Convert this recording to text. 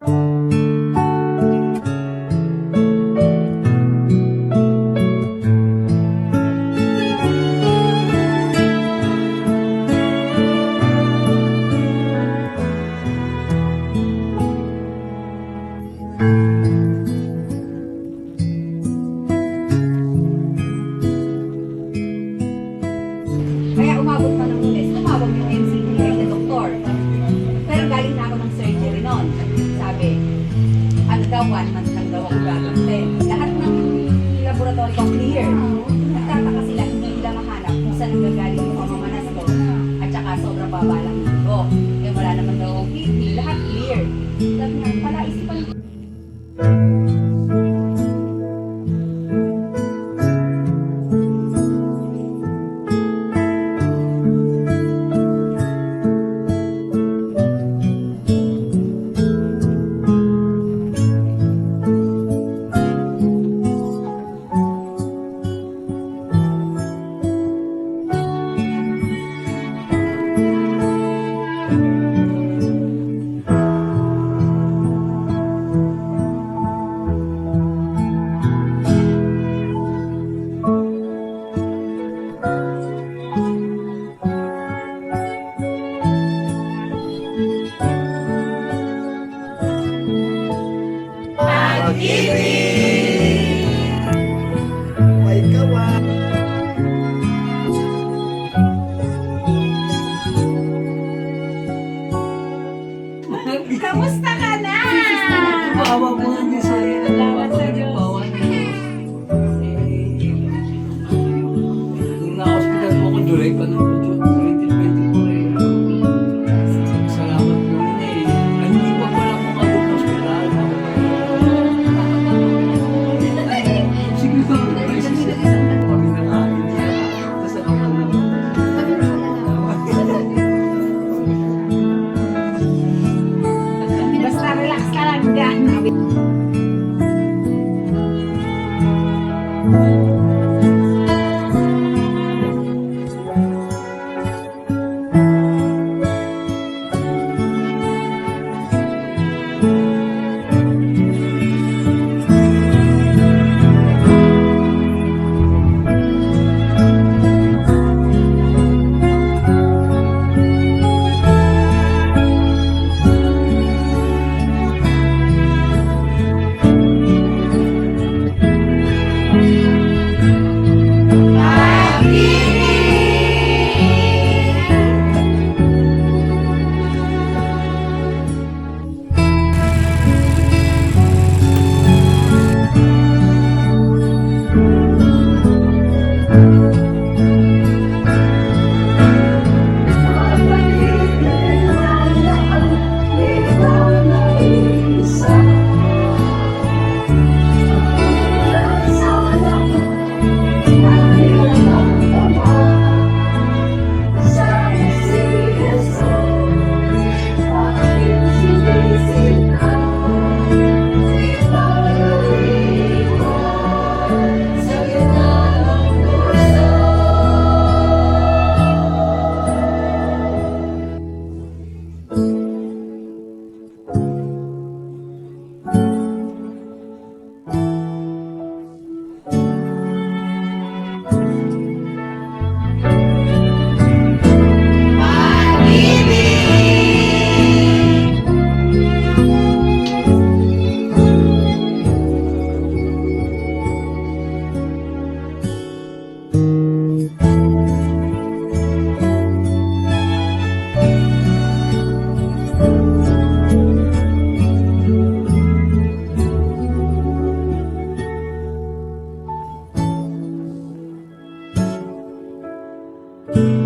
Kaya umabot pa ng Lunes, tumawag yung MCTI na doktor. Pero galing na ako ng surgery noon. Sabi, ano daw, 1 month lang daw ako gagawin. Lahat ng laboratory ko clear. Nagtataka sila, hindi nila mahanap kung saan nanggagaling yung pamamanas ko. At saka sobrang baba lang ko. Eh wala naman daw BP, lahat clear. Sabi nga, pala isipan ko. May kawan. Kamusta ka na? Bawa mo nga din sa Salamat sa Diyos. Nung na-hospital mo ko, July pa ng 2024 eh. Salamat mo rin eh. Ay, hindi pa pala mo ka doon sa hospital. Sige ba? Kami na nga, hindi na. Basta ka pa lang. Basta relax ka lang dyan. Thank you.